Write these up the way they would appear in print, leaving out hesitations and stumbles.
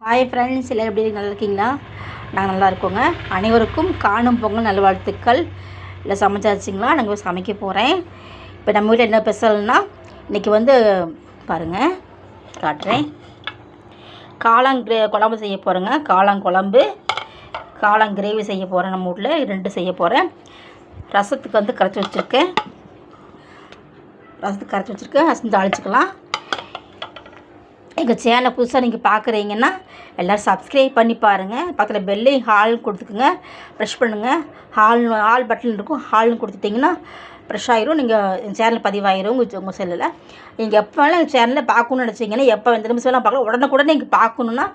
Hi friends, எல்லோரும் எப்படி நல்லா இருக்கீங்களா? நாங்கள் நல்லா இருக்கோங்க. அனைவருக்கும் காணும் பொங்கல் நல்வாழ்த்துக்கள். இல்லை சமைச்சாச்சுங்களா? நாங்கள் சமைக்க போகிறேன். இப்போ நம்ம வீட்டில் என்ன ஸ்பெஷல்னா, இன்றைக்கி பாருங்கள் காட்டுறேன். காளான் குழம்பு செய்ய போகிறேங்க. காளான் குழம்பு, காளான் கிரேவி செய்ய போகிறேன். நம்ம வீட்டில் 2 செய்ய போகிறேன். ரசத்துக்கு கரைச்சி வச்சுருக்கேன். ரசம் தாளிச்சிக்கலாம். எங்கள் சேனலை புதுசாக நீங்கள் பார்க்குறீங்கன்னா எல்லோரும் சப்ஸ்கிரைப் பண்ணி பாருங்கள். பக்கத்தில் பெல்லையும் ஹால்னு கொடுத்துக்குங்க, ப்ரெஷ் பண்ணுங்கள். ஹால் பட்டன் இருக்கும், ஹால்னு கொடுத்துட்டிங்கன்னா ப்ரெஷ் ஆகிரும். நீங்கள் எங்கள் சேனல் பதிவாயிரும் உங்கள் செல்லில். நீங்கள் எப்போ வேணாலும் எங்கள் சேனலில் பார்க்கணுன்னு நினச்சிங்கன்னா, எப்போ எந்த நிமிஷம் வேணால் பார்க்கலாம். உடனுக்குடனே நீங்கள் பார்க்கணுன்னா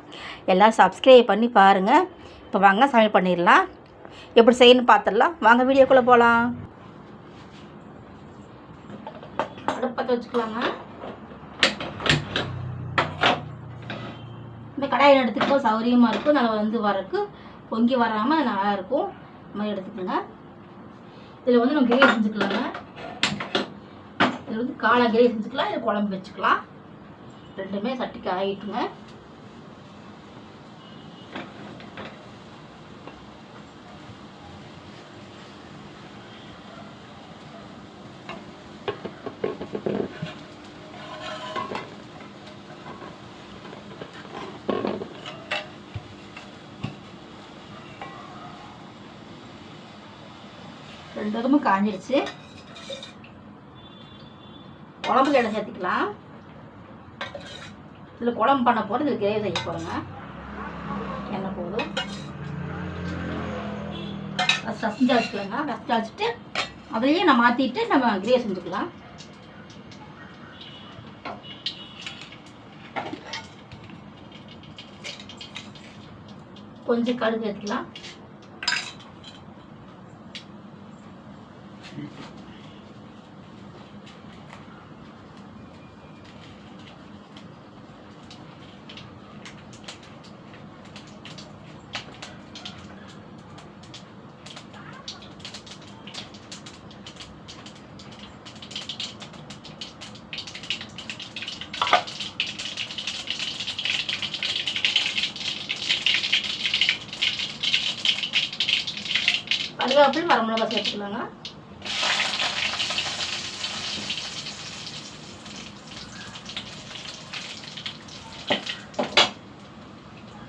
எல்லோரும் சப்ஸ்கிரைப் பண்ணி பாருங்கள். இப்போ வாங்க சமையல் பண்ணிடலாம். எப்படி செய்யணும்னு பார்த்துடலாம். வாங்க வீடியோக்குள்ளே போகலாம். அடுப்பத்தை வச்சுக்கலாங்க. இந்த கடாயில் எடுத்துக்கிட்டோம் சௌகரியமாக இருக்கும். நல்லா வரக்கு பொங்கி வராமல் நல்லாயிருக்கும். இந்த மாதிரி எடுத்துக்கோங்க. இதில் நம்ம கிரேவி செஞ்சுக்கலாங்க. இதில் காளான் கிரேவி செஞ்சுக்கலாம், இல்லை குழம்பு வச்சுக்கலாம். ரெண்டுமே சட்டிக்கு ஆகிட்டுங்க. ரெண்டு பக்கமும் காஞ்சிடுச்சு. குழம்புக்கு எண்ணெய் சேர்த்துக்கலாம். இதில் குழம்பு பண்ண போகிறோம். இதில் கிரேவி செய்ய போகிறோங்க. எண்ணெய் போதும். ரசம் தாளிச்சுக்கலாங்க. ரசம் தாளிச்சுட்டு அதையே நான் மாற்றிட்டு நம்ம கிரேவி செஞ்சுக்கலாம். கொஞ்சம் கடுகு எடுத்துக்கலாம். கருவேப்பிலை, வரமிளகாய் சேர்த்துக்கலாங்க.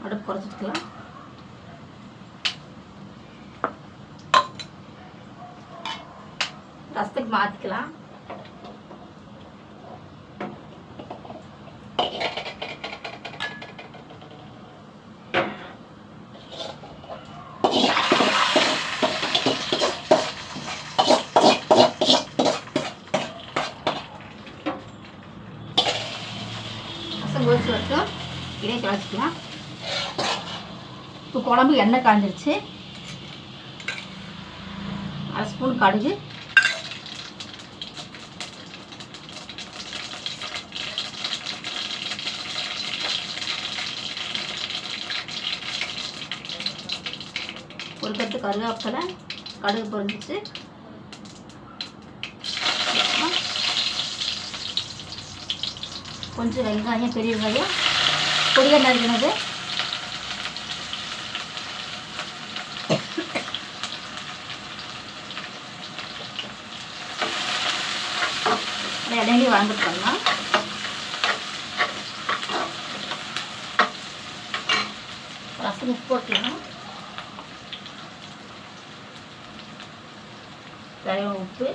அடுப்பு குறைச்சிக்கலாம். ரசத்துக்கு மாற்றிக்கலாம். கோச்சு வச்சோம். இதே கலச்சிக்கலாம். இப்போ குழம்பு எண்ணெய் காஞ்சிருச்சு. 1/2 ஸ்பூன் கடுகு, ஒரு கட்டு கருவேப்பிலை, கடுகு பொரிஞ்சிச்சு. கொஞ்சம் வெங்காயம், பெரிய வெங்காயம் பொடியாக நறுக்கினது, இடையிலே வளர்ந்துட்டோம்னா ரசம் உப்பு போட்டுக்கலாம். தேவையான உப்பு,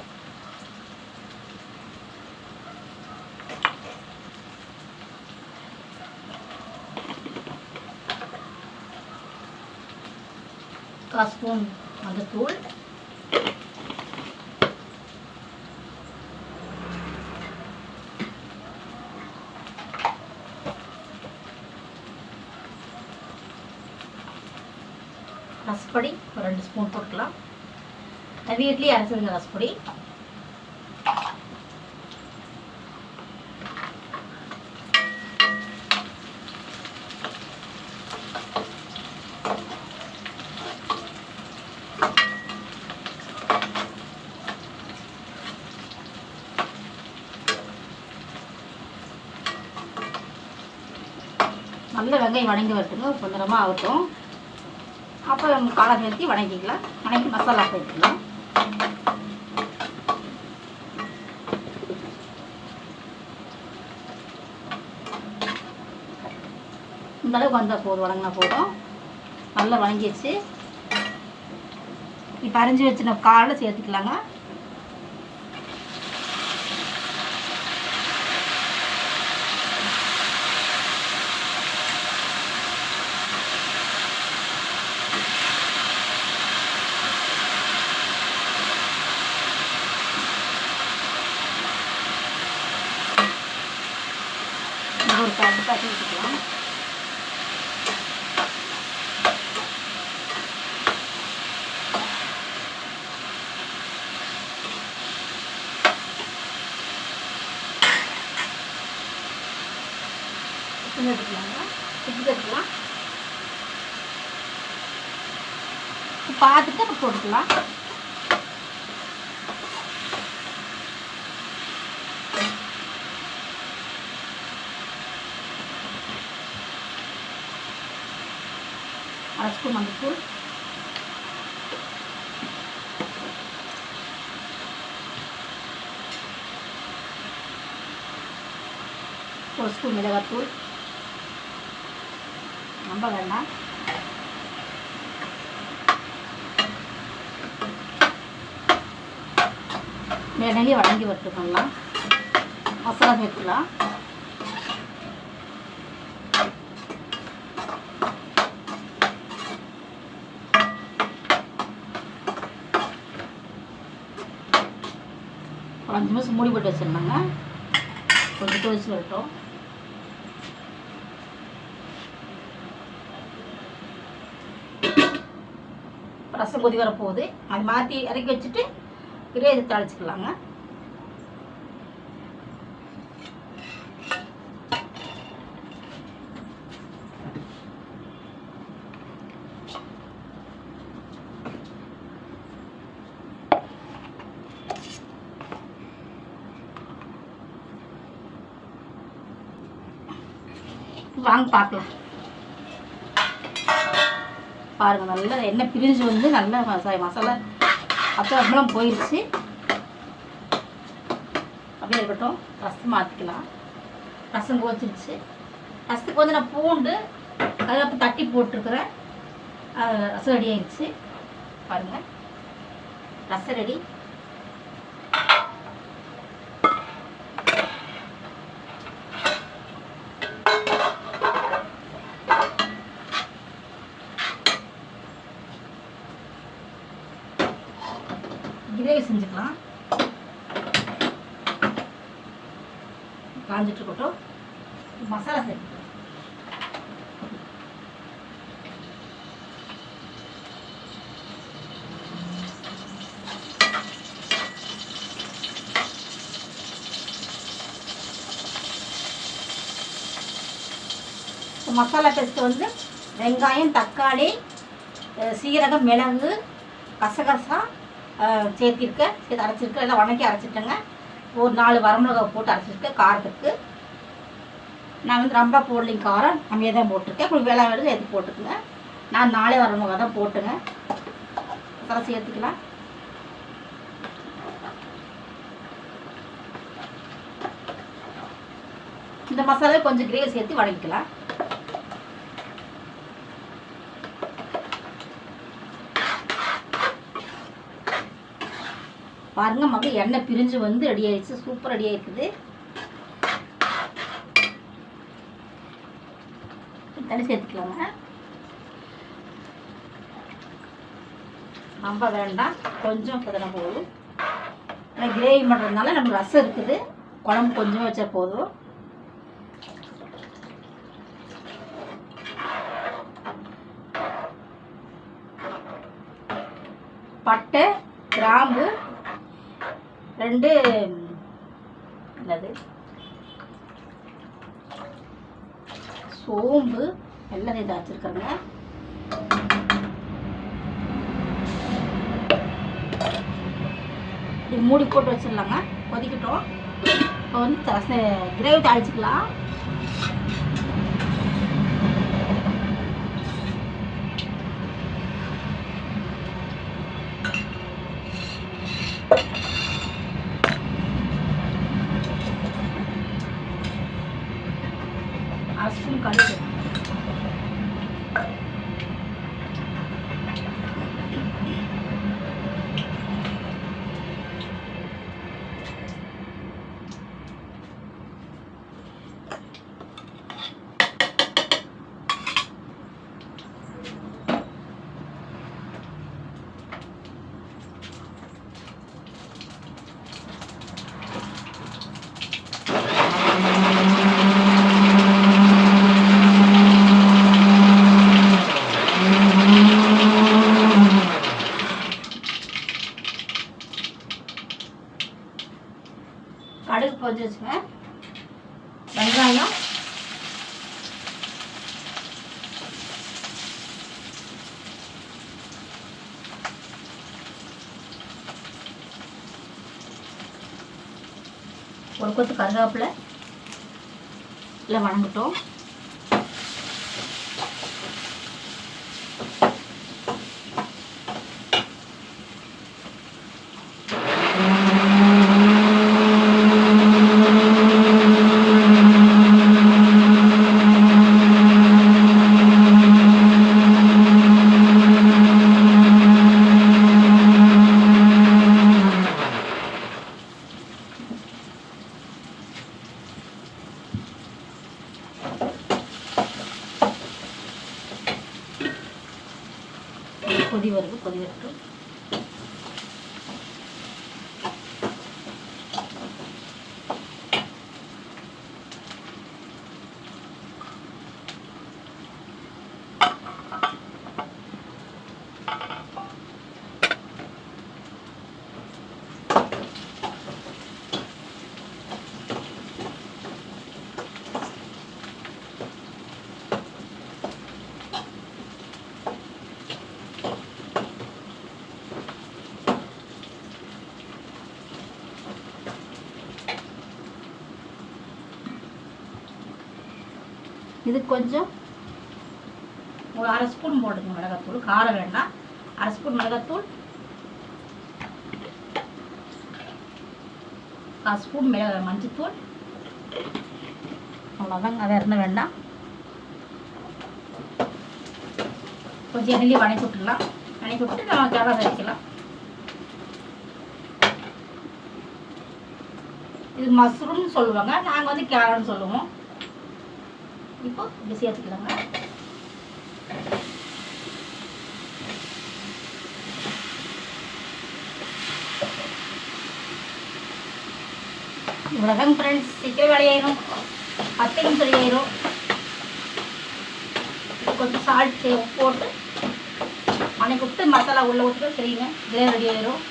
கால் ஸ்பூன் மஞ்சத்தூள், ரசப்பொடி ஒரு 2 ஸ்பூன் போட்டுக்கலாம். வீட்லேயே அரைச்சதுங்க ரசப்பொடி. நல்ல வெங்காயம் வணங்கி வரட்டுங்க, பொன்னிறமாக ஆகட்டும். அப்போ நம்ம காளான் சேர்த்து வணங்கிக்கலாம். வணங்கி மசாலா சேர்த்துக்கலாம். இந்த அளவுக்கு வந்தால் போதும், வணங்கினா போதும். நல்லா வணங்கிடுச்சு. இப்போ அரைஞ்சி வச்சுன காலை சேர்த்துக்கலாங்க. ஒரு பாட்டு பாட்டி வச்சுக்கலாம். எடுத்துக்கலாங்க, எடுத்துக்கலாம். பார்த்துட்டு அப்புறம் போட்டுக்கலாம். அரை ஸ்பூன் மஞ்சள், ஒரு ஸ்பூன் மிளகாத்தூள், ரொம்ப வேண்டாம். எண்ணெயிலே வதங்கி வறுத்துக்கலாம். மசாலா சேர்த்துக்கலாம். ஒரு 5 நிமிஷம் மூடி போட்டு வச்சிருந்தாங்க. கொஞ்சம் கொதிச்சு வரட்டும். ரசம் கொதி வரப்போகுது. அது மாற்றி இறக்கி வச்சுட்டு கிரேவி தாளிச்சுக்கலாங்க. வாங்க பார்க்கலாம். பாருங்கள், நல்லா எண்ணெய் பிரிஞ்சு வந்து நல்லா மசாலா அப்பளம் போயிடுச்சு. அப்படியே இருக்கட்டும். ரசம் மாற்றிக்கலாம். ரசம் கோச்சிருச்சு. ரசத்துக்கு வந்து நான் பூண்டு கருவேப்பிலை தட்டி போட்டிருக்கிறேன். ரசம் ரெடி ஆயிடுச்சு. பாருங்கள், ரசம் ரெடி. கிரேவி செஞ்சுக்கலாம். காஞ்சிட்டு இருக்கட்டும். மசாலா சேர்த்துக்கலாம். மசாலா பேஸ்ட்டு வந்து வெங்காயம், தக்காளி, சீரகம், மிளகு, கசகசா சேர்த்திருக்கேன். சேர்த்து அரைச்சிருக்கேன். எல்லாம் வணக்கி அரைச்சிட்டேங்க. ஒரு 4 வரமிளகா போட்டு அரைச்சிருக்கேன் காரத்துக்கு. நான் வந்து ரொம்ப போடலிங்க, காரம் கம்மியாக தான் போட்டிருக்கேன். உங்களுக்கு வேலை வேலை எடுத்து போட்டுக்குங்க. நான் 4 வரமிளகா தான் போட்டுங்க. மசாலா சேர்த்துக்கலாம். இந்த மசாலாவை கொஞ்சம் கிரேவி சேர்த்து வதக்கிக்கலாம். பாருங்க, மக்கள் எண்ணெய் பிரிஞ்சு வந்து ரெடி ஆயிடுச்சு. சூப்பர் ரெடி ஆயிருக்குது. தண்ணி சேர்த்துக்கலாங்க. ரொம்ப வேண்டாம், கொஞ்சம் கதனா போதும். ஆனால் கிரேவி பண்ணுறதுனால நம்ம ரசம் இருக்குது. குழம்பு கொஞ்சம் வச்சா போதும். பட்டை, கிராம்பு, 2 என்னது சோம்பு எல்லாம் இதை வச்சுருக்காங்க. இது மூடி போட்டு வச்சிடலாங்க. கொதிக்கட்டும். இப்போ வந்து கிரேவி தாளிச்சிக்கலாம். ஒரு கொத்து கருவேப்பிலை இல்லை வணங்கட்டும். கொதி வருது, கொதி வரட்டும். இது கொஞ்சம் ஒரு அரை ஸ்பூன் போட்டுங்க மிளகாத்தூள். காரம் வேண்டாம். அரை ஸ்பூன் மிளகாத்தூள், 1 ஸ்பூன் மஞ்சத்தூள். அவ்வளோதாங்க, வேறு என்ன வேண்டாம். கொஞ்சம் எண்ணெயிலே வணக்கி விட்டுடலாம். வணக்கி விட்டு நம்ம கடை வச்சுக்கலாம். இது மஷ்ரூம்னு சொல்லுவாங்க, நாங்கள் வந்து கேரட்னு சொல்லுவோம். இப்போ இப்படி சேர்த்துக்கலாங்க. இவ்வளோதாங்க ஃப்ரெண்ட்ஸ், சீக்கிரம் வேலையாயிரும். 10 நிமிஷம் ரெடியாயிரும். கொஞ்சம் சால்ட் போட்டு வணக்கி விட்டு மசாலா உள்ளே ஊற்றிட்டு சரிங்க, கிரேவி ரெடி ஆயிரும்.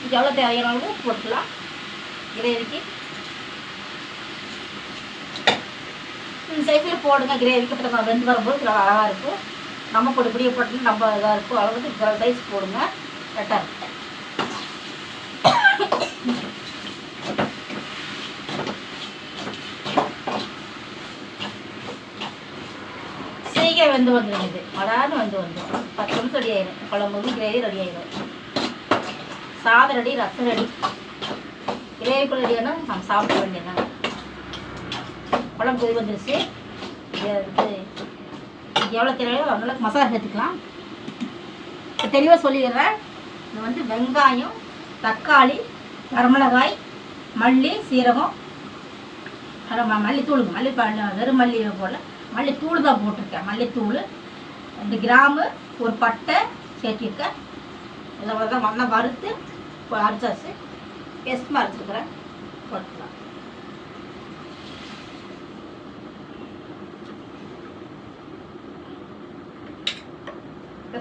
இது எவ்வளோ தேவையான போட்டுக்கலாம் கிரேவிக்கு. இந்த சைஸில் போடுங்க. கிரேவிக்கு இப்போ வெந்து வரும்போது நல்லா அழகாக இருக்கும். நம்ம பொடி பொடியை போட்டு நம்ம இதாக இருக்கும். அளவுக்கு சைஸ் போடுங்க, கரெக்டாக இருக்கும். சீக்கிரம் வெந்து வந்துடும். இது அழகாக வெந்து வந்துடும். 10 நிமிஷம் ரெடி ஆயிடும். குழம்பு கிரேவி ரெடி ஆயிடும். சாதம் ரெடி, ரசம் ரெடி, கிரேவிக்குள்ள ரெடியானா நம்ம சாப்பிட வேண்டியதாங்க. குழம்பு கொதி வந்துருச்சு. இது எவ்வளோ தேவையோ அதனால மசாலா சேர்த்துக்கலாம். தெளிவாக சொல்லிடுறேன். இது வந்து வெங்காயம், தக்காளி, வரமிளகாய், மல்லி, சீரகம், மல்லித்தூளுங்க. வெறும் மல்லி போல மல்லித்தூள் தான் போட்டிருக்கேன். மல்லித்தூள், 2 கிராம்பு, ஒரு பட்டை சேர்த்திருக்கேன். இதில் தான் நல்லா வறுத்து அரைச்சாச்சு. பேஸ்ட்மாக அரைச்சிருக்கிறேன். போட்டுக்கலாம்.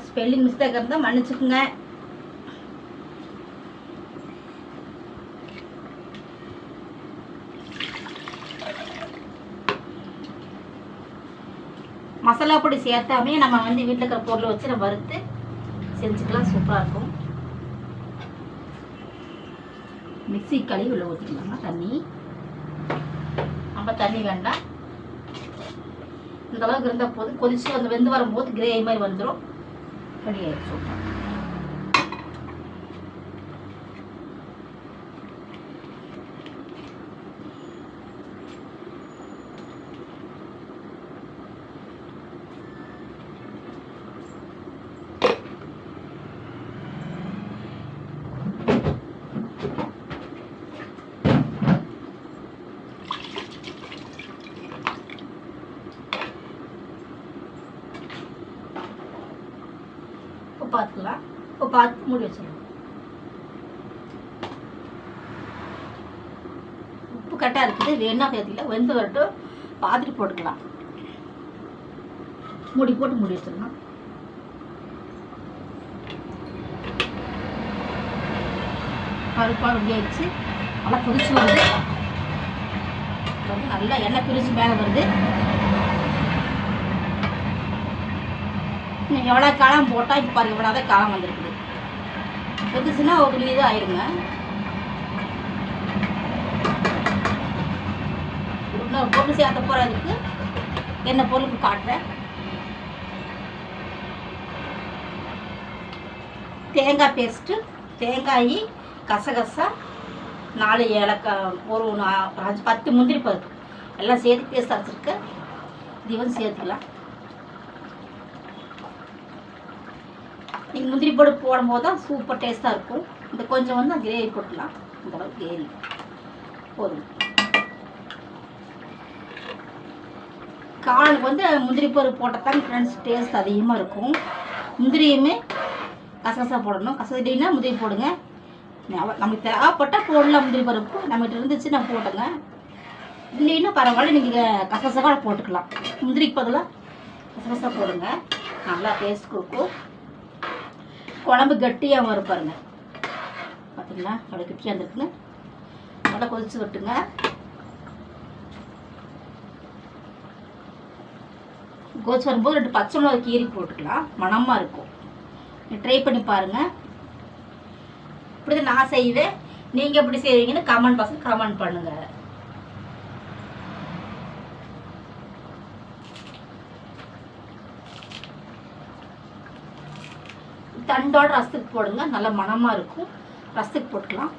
ஸ்பெல்லிங் மிஸ்டேக் இருந்தால் மன்னிச்சுக்குங்க. மசாலா பொடி சேர்த்தாமே நம்ம வந்து வீட்டில் இருக்கிற பொருளை வச்சு நம்ம வறுத்து செஞ்சுக்கலாம். சூப்பராக இருக்கும். மிக்ஸி கழுவி உள்ள ஊற்றிக்கலாமா தண்ணி. நம்ம தண்ணி வேண்டாம். இந்த அளவுக்கு இருந்தால் போதும். கொதிச்சு வந்து வெந்து வரும்போது கிரேவி மாதிரி வந்துடும். ரெடி ஆயிடுச்சு. சூப்பர். பார்த்துக்கலாம். இப்போ பார்த்து மூடி வச்சிடலாம். உப்பு கரெக்டாக இருக்குது. வேணா சேர்த்துக்கல. வெந்து வரட்டும். பார்த்துட்டு போட்டுக்கலாம். மூடி போட்டு மூடி வச்சிடலாம். பருப்பாக ரெடி ஆயிடுச்சு. நல்லா பிரிச்சு வருது. நல்லா எண்ணெய் பிரிச்சு மேலே வருது. எவ்வளோ காலம் போட்டால் இப்போ பாருங்க எவ்வளோ தான் காலம் வந்துருக்குது. வெந்துச்சுன்னா ஒரு இது ஆயிடுங்க. இன்னொரு பொருள் சேர்த்த போகிறதுக்கு என்ன பொருளுக்கு காட்டுறேன். தேங்காய் பேஸ்ட்டு, தேங்காய், கசகசா, 4 ஏலக்காய், ஒரு 10 முந்திரி பருப்பு எல்லாம் சேர்த்து பேஸ்ட் அரைச்சிருக்கேன். இது வந்து சேர்த்துக்கலாம். நீங்கள் முந்திரி பருப்பு போடும்போது தான் சூப்பர் டேஸ்ட்டாக இருக்கும். இந்த கொஞ்சம் வந்து கிரேவி போட்டுக்கலாம். இந்த அளவுக்கு கிரேவி போதும். காலுக்கு வந்து முந்திரி பருப்பு போட்டால் ஃப்ரெண்ட்ஸ் டேஸ்ட் அதிகமாக இருக்கும். முந்திரியுமே கசகசா போடணும். கசகடினா முந்திரி போடுங்க. நமக்கு தேவைப்பட்டால் போடலாம் முந்திரி பருப்பு. நம்மகிட்ட இருந்துச்சு நான் போட்டுங்க. இல்லைன்னா பரவாயில்ல, நீங்கள் கசகசா கூட போட்டுக்கலாம். முந்திரிக்கு பதிலாக கசகசா போடுங்க, நல்லா டேஸ்ட் கொடுக்கும். குழம்பு கட்டியாக வரும் பாருங்க. பார்த்தீங்களா அவ்வளோ கட்டியாக இருந்துருக்குங்க. நல்லா கொதிச்சு விட்டுங்க. கொதிச்சு வரும்போது 2 பச்சை மிளகாய் கீரி போட்டுக்கலாம், மணமாக இருக்கும். ட்ரை பண்ணி பாருங்கள். இப்படி தான் நான் செய்வேன். நீங்கள் எப்படி செய்வீங்கன்னு கமெண்ட் பண்ணுங்கள். தண்டோட ரசத்துக்கு போடுங்க, நல்ல மணமாக இருக்கும். ரசத்துக்கு போட்டுக்கலாம்.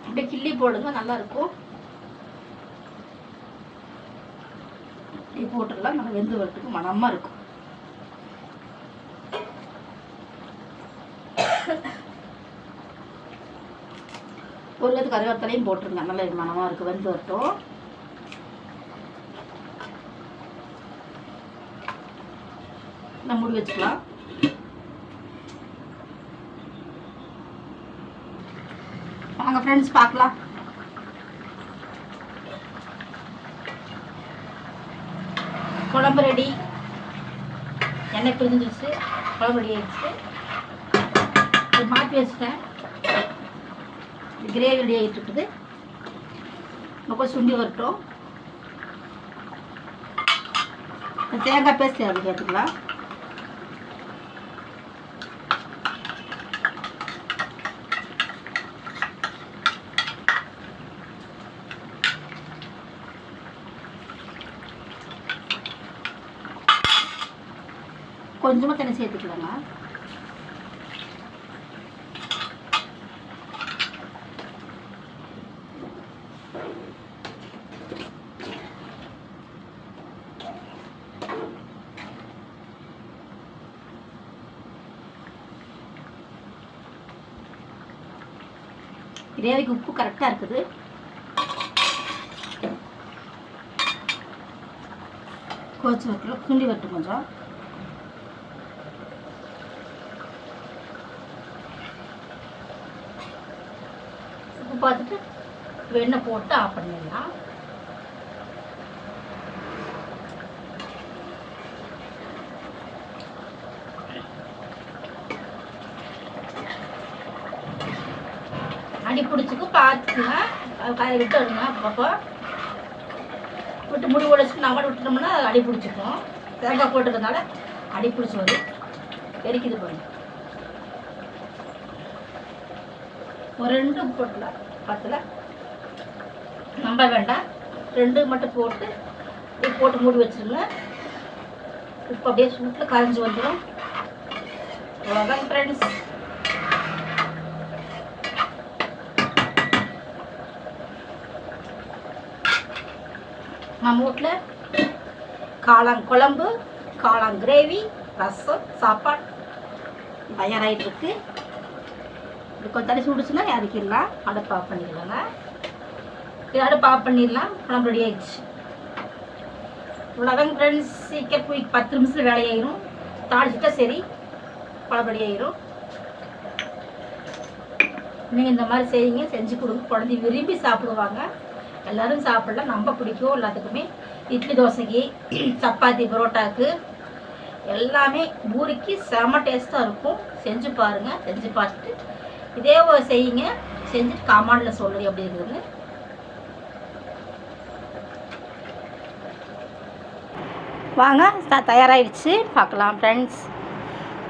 அப்படியே கிள்ளி போடுங்க, நல்லா இருக்கும். இப்படி போட்டுடலாம். நல்லா வெந்து வரட்டுக்கு மணமாக இருக்கும். ஒரு கத்து கருவேப்பிலையும் போட்டுருங்க, நல்ல மணமாக இருக்குது. வெந்து வரட்டும். நம்ம மூடி வச்சுக்கலாம். வாங்க ஃப்ரெண்ட்ஸ் பார்க்கலாம். குழம்பு ரெடி. எண்ணெய் பிரிஞ்சிருச்சு, குழம்பு ரெடி ஆயிடுச்சு. மாற்றி வச்சுட்டேன். கிரேவி ரெடி ஆகிட்டு இருக்குது. ரொம்ப சுண்டி வரட்டும். தேங்காய் பேஸ்ட் அப்படி சேர்த்துக்கலாம். கொஞ்சமாக தண்ணி சேர்த்துக்கலாங்க. கிரேவிக்கு உப்பு கரெக்டாக இருக்குது. கொதிச்சு வரட்டும், கிண்டி வரட்டும். கொஞ்சம் உப்பு பார்த்துட்டு வெண்ணெய் போட்டு ஆஃப் பண்ணிடலாம். அடி பிடிச்சிக்கு பார்த்துக்குங்க. கதை விட்டு வருங்க. அப்பப்போ விட்டு முடி உடைச்சிட்டு நம்ம விட்டுட்டோம்னா அடி பிடிச்சிக்கும். தேங்காய் போட்டுக்கிறதுனால அடி பிடிச்சி வரும். பெருக்கிது பாருங்க. ஒரு 2 போட்டுலாம், 10 நம்ப வேண்டாம். 2 மட்டும் போட்டு மூடி வச்சுருங்க. உப்பு அப்படியே சூட்டில் கரைஞ்சி வந்துடும். அவ்வளோதான் ஃப்ரெண்ட்ஸ். நம்ம வீட்டில் காளான் குழம்பு, காளான் கிரேவி, ரசம், சாப்பாடு தயாராகிட்டுருக்கு. இது கொஞ்சம் தண்ணி சுடுச்சுன்னா இறக்கிடலாம். அடுப்பு ஆஃப் பண்ணிடலாங்க. இது அடுப்பு ஆஃப் பண்ணிடலாம். குழம்பு ரெடி ஆகிடுச்சு. இவ்வளோதாங்க ஃப்ரெண்ட்ஸ். சீக்கிரம் போய் 10 நிமிஷத்தில் வேலையாயிரும். தாளிச்சிட்டா சரி, குழம்பு ரெடி ஆகிரும். நீங்கள் இந்த மாதிரி செய்யுங்க, செஞ்சு கொடுங்க. குழந்தை விரும்பி சாப்பிடுவாங்க. எல்லோரும் சாப்பிடலாம், ரொம்ப பிடிக்கும் எல்லாத்துக்குமே. இட்லி தோசைக்கு, சப்பாத்தி பரோட்டாவுக்கு எல்லாமே பூரிக்கு செம டேஸ்ட்டாக இருக்கும். செஞ்சு பாருங்கள். செஞ்சு பார்த்துட்டு இதே செய்யுங்க. செஞ்சுட்டு கமெண்டில் சொல்லுங்க எப்படி இருக்குதுன்னு. வாங்க தயாராகிடுச்சு பார்க்கலாம் ஃப்ரெண்ட்ஸ்.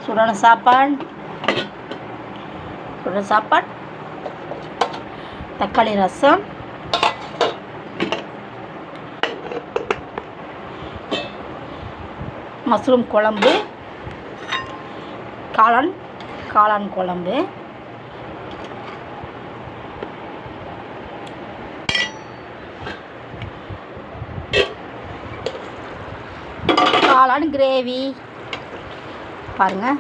சுடான சாப்பாடு, தக்காளி ரசம், மஷ்ரூம் குழம்பு, காளான் குழம்பு, காளான் கிரேவி. பாருங்கள்,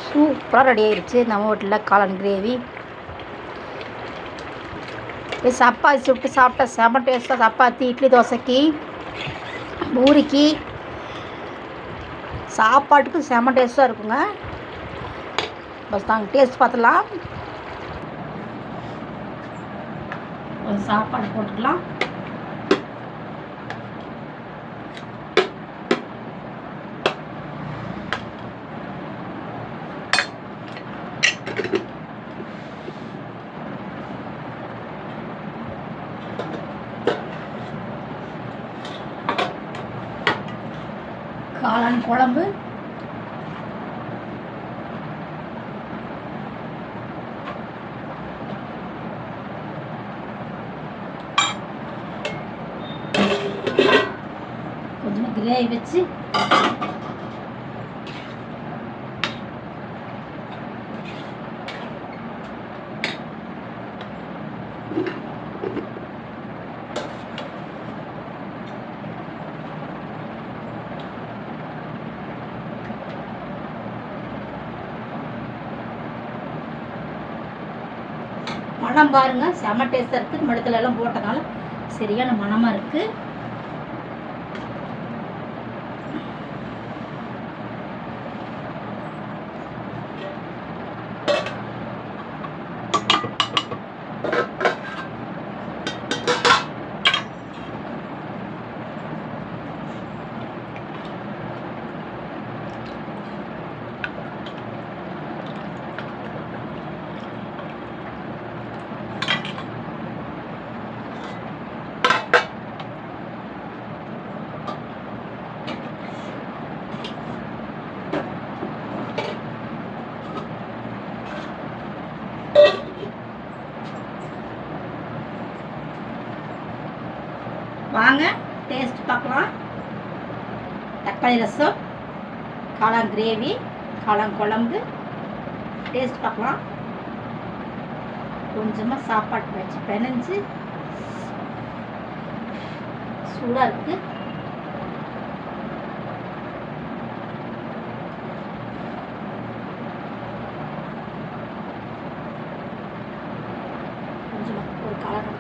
சூப்பராக ரெடி ஆகிடுச்சு நம்ம வீட்டில் காளான் கிரேவி. சப்பாத்தி சுட்டு சாப்பிட்டா செம டேஸ்ட்டாக. சப்பாத்தி, இட்லி, தோசைக்கு, பூரிக்கு, சாப்பாட்டுக்கு செம டேஸ்ட்டாக இருக்குங்க. பஸ் நாங்கள் டேஸ்ட் பார்த்துலாம். சாப்பாடு போட்டுக்கலாம். காளான் குழம்பு, கொஞ்சம் கிரேவி வச்சு மணம் பாருங்க, செம டேஸ்டாக இருக்குது. மிளகுல எல்லாம் போட்டதால சரியான மணமாக இருக்குது. வாங்க டேஸ்ட் பார்க்கலாம். தக்காளி ரசம், காளான் கிரேவி, காளான் குழம்பு டேஸ்ட் பார்க்கலாம். கொஞ்சமாக சாப்பாட்டு வச்சு பிணைஞ்சு சூடாக இருக்குது. கொஞ்சமாக ஒரு காளான் இருக்குது.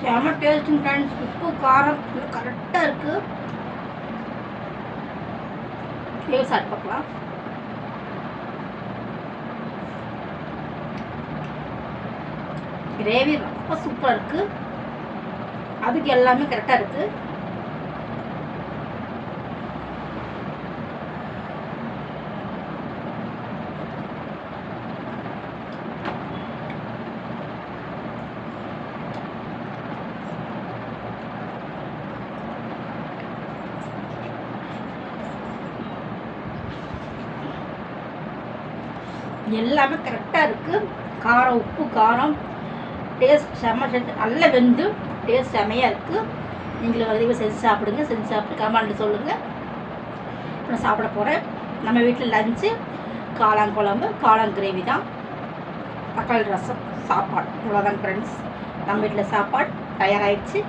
செம டேஸ்ட்டுங்க ஃப்ரெண்ட்ஸ். உப்பு காரம் கரெக்டாக இருக்குது. சாப்பிட்டு பார்க்கலாம். கிரேவி ரொம்ப சூப்பராக இருக்குது. அதுக்கு எல்லாமே கரெக்டாக இருக்குது. எல்லாமே கரெக்டாக இருக்குது. காரம், உப்பு, காரம், டேஸ்ட் செம்ம நல்லா வெந்து டேஸ்ட் செம்மையாக இருக்குது. நீங்களும் அதிகமாக செஞ்சு சாப்பிடுங்க. செஞ்சு சாப்பிட்டு கமெண்ட் சொல்லுங்கள். நான் சாப்பிட போகிறேன். நம்ம வீட்டில் லஞ்சு காளான் குழம்பு, காளான் கிரேவி தான், தக்காளி ரசம், சாப்பாடு. இவ்வளோதாங்க ஃப்ரெண்ட்ஸ். நம்ம வீட்டில் சாப்பாடு தயாராகிடுச்சு.